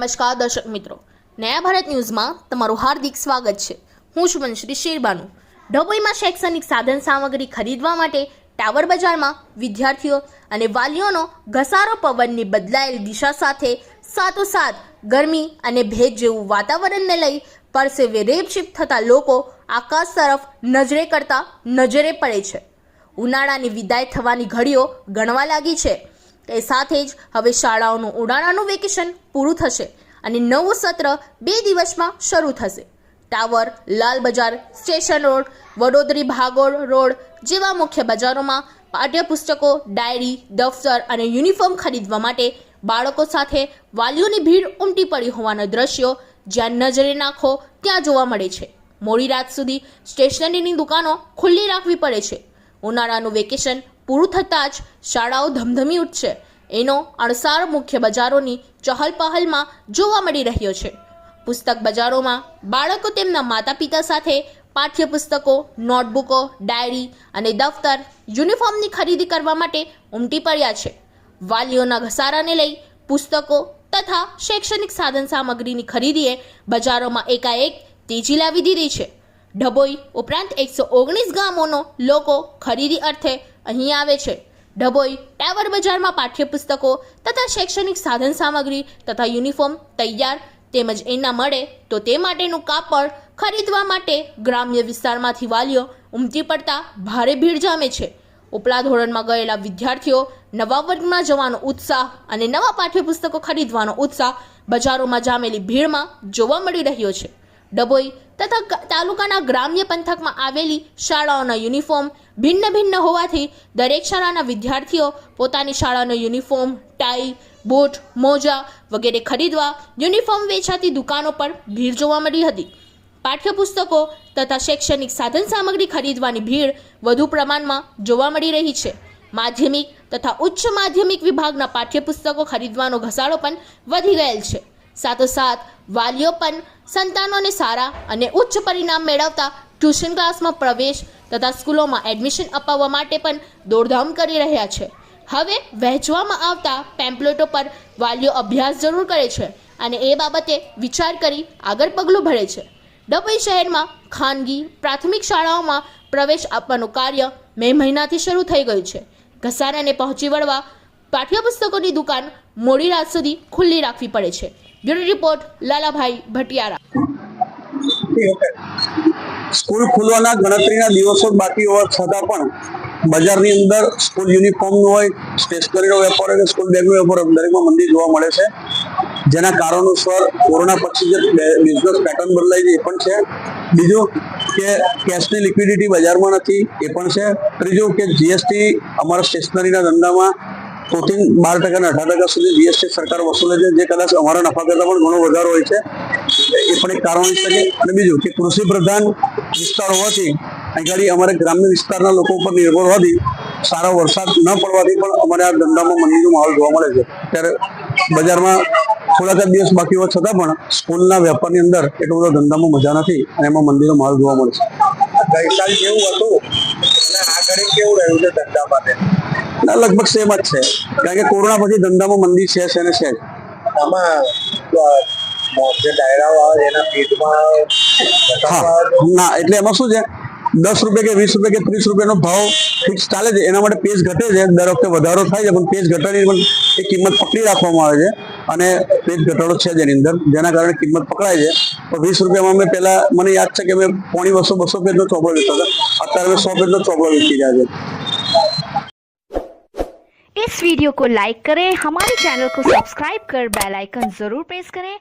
નમસ્કાર દર્શક મિત્રો, નયા ભારત ન્યૂઝમાં તમારું હાર્દિક સ્વાગત છે। હું છું મનશ્રી શેરબાનુ। ડભોઈમાં શૈક્ષણિક સાધન સામગ્રી ખરીદવા માટે ટાવર બજારમાં વિદ્યાર્થીઓ અને વાલીઓનો ઘસારો પવનની બદલાયેલ દિશા સાથે સાથોસાથ ગરમી અને ભેજ જેવું વાતાવરણને લઈ પરસેવે રેપશીપ થતા લોકો આકાશ તરફ નજરે કરતા નજરે પડે છે। ઉનાળાની વિદાય થવાની ઘડીઓ ગણવા લાગી છે। એ સાથે જ હવે શાળાઓનું ઉનાળાનું વેકેશન પૂરું થશે અને નવું સત્ર 2 દિવસમાં શરૂ થશે। ટાવર, લાલ બજાર, સ્ટેશન રોડ, વડોદરી ભાગોળ રોડ જેવા મુખ્ય બજારોમાં પાઠ્યપુસ્તકો, ડાયરી, દફતર અને યુનિફોર્મ ખરીદવા માટે બાળકો સાથે વાલીઓની ભીડ ઉમટી પડી હોવાના દ્રશ્યો જ્યાં નજરે નાખો ત્યાં જોવા મળે છે। મોડી રાત સુધી સ્ટેશનરીની દુકાનો ખુલ્લી રાખવી પડે છે। ઉનાળાનું વેકેશન પૂરું થતાં જ શાળાઓ ધમધમી ઉઠશે એનો અણસાર મુખ્ય બજારોની ચહલપહલમાં જોવા મળી રહ્યો છે। પુસ્તક બજારોમાં બાળકો તેમના માતા પિતા સાથે પાઠ્યપુસ્તકો, નોટબુકો, ડાયરી અને દફતર, યુનિફોર્મની ખરીદી કરવા માટે ઉમટી પડ્યા છે। વાલીઓના ઘસારાને લઈ પુસ્તકો તથા શૈક્ષણિક સાધન સામગ્રીની ખરીદીએ બજારોમાં એકાએક તેજી લાવી દીધી છે। ડભોઈ ઉપરાંત 119 ગામોનો લોકો ખરીદી અર્થે અહીં આવે છે। ડભોઈ ટાવર બજારમાં પાઠ્યપુસ્તકો તથા શૈક્ષણિક સાધન સામગ્રી તથા યુનિફોર્મ તૈયાર તેમજ એના મળે તો તે માટેનું કાપડ ખરીદવા માટે ગ્રામ્ય વિસ્તારમાંથી વાલીઓ ઉમટી પડતા ભારે ભીડ જામે છે। ઉપલા ધોરણમાં ગયેલા વિદ્યાર્થીઓ નવા વર્ગમાં જવાનો ઉત્સાહ અને નવા પાઠ્યપુસ્તકો ખરીદવાનો ઉત્સાહ બજારોમાં જામેલી ભીડમાં જોવા મળી રહ્યો છે। ડભોઈ તથા તાલુકાના ગ્રામ્ય પંથકમાં આવેલી શાળાઓના યુનિફોર્મ ભિન્ન ભિન્ન હોવાથી દરેક શાળાના વિદ્યાર્થીઓ પોતાની શાળાનો યુનિફોર્મ, ટાઈ, બૂટ, મોજા વગેરે ખરીદવા યુનિફોર્મ વેચાતી દુકાનો પર ભીડ જોવા મળી હતી। પાઠ્યપુસ્તકો તથા શૈક્ષણિક સાધન સામગ્રી ખરીદવાની ભીડ વધુ પ્રમાણમાં જોવા મળી રહી છે। માધ્યમિક તથા ઉચ્ચ માધ્યમિક વિભાગના પાઠ્યપુસ્તકો ખરીદવાનો ઘસારો પણ વધી ગયેલ છે। સાથોસાથ વાલીઓ પણ સંતાનોને સારા અને ઉચ્ચ પરિણામ મેળવતા ટ્યુશન ક્લાસમાં પ્રવેશ તથા સ્કૂલોમાં એડમિશન અપાવવા માટે પણ દોડધામ કરી રહ્યા છે। હવે વહેંચવામાં આવતા પેમ્પલેટો પર વાલીઓ અભ્યાસ જરૂર કરે છે અને એ બાબતે વિચાર કરી આગળ પગલું ભરે છે। ડભોઈ શહેરમાં ખાનગી પ્રાથમિક શાળાઓમાં પ્રવેશ આપવાનું કાર્ય મે મહિનાથી શરૂ થઈ ગયું છે। ઘસારાને પહોંચી વળવા પાઠ્યપુસ્તકોની દુકાન મોડી રાત સુધી ખુલ્લી રાખવી પડે છે। Bureau report Lalabhai Bhatiyara. School ખુલવાના ગણતરીના દિવસો બાકી હોવા છતાં પણ બજારની અંદર સ્કૂલ યુનિફોર્મનું હોય, સ્ટેશનરીનો વેપાર હોય કે સ્કૂલ બેગનો વેપાર હોય, દરેકમાં મંદી જોવા મળે છે। જેના કારણોસર કોરોના પછી જે બિઝનેસ પેટર્ન બદલાઈ છે એ પણ છે। બીજું કે કેશની લિક્વિડિટી બજારમાં નથી એ પણ છે। ત્રીજું કે જીએસટી અમારા સ્ટેશનરીના ધંધામાં 12% અને 18% સુધી જીએસટી સરકાર વસૂલે છે, જે કદાચ અમારા નફા કરતાં પણ ઘણો વધારો હોય છે, એ પણ એક કારણ હોઈ શકે। અને બીજું કે કૃષિ પ્રધાન વિસ્તાર હોવાથી અહીં અમારે ગ્રામ્ય વિસ્તારના લોકો ઉપર નિર્ભર હોવાથી સારો વરસાદ ન પડવાથી પણ અમારે આ ધંધામાં મંદીનો માહોલ જોવા મળે છે। ત્યારે બજારમાં થોડાક જ દિવસ બાકી હોવા છતાં પણ સ્કૂલના વેપારની અંદર એટલો બધો ધંધામાં મજા નથી અને એમાં મંદીનો માહોલ જોવા મળે છે। ગઈકાલ જેવું હતું અને આ ઘડી કેવું રહ્યું છે ધંધા માટે? ના, લગભગ સેમ જ છે, કારણ કે કોરોના પછી ધંધામાં મંદી છે અને છે જ। આમાં જે ડાયરાઓ આવે એના ફીડમાં ના, એટલે એમાં શું છે, 10 રૂપિયા કે 20 રૂપિયા કે 30 રૂપિયાનો ભાવ ફિક્સ ચાલે છે, એના માટે પેજ ઘટે છે। દર વખતે વધારો થાય છે પણ પેજ ઘટાડીને પણ એ કિંમત પકડી રાખવામાં આવે છે અને પેજ ઘટાડો છે જ એની અંદર, જેના કારણે કિંમત પકડાય છે। તો 20 રૂપિયામાં અમે પહેલા, મને યાદ છે કે અમે 200 પેજનો ચોપડો વેચતા હતા, અત્યારે અમે 100 પેજનો ચોપડો વેચી રહ્યા છે। इस वीडियो को लाइक करें, हमारे चैनल को सब्सक्राइब कर बेल आइकन जरूर प्रेस करें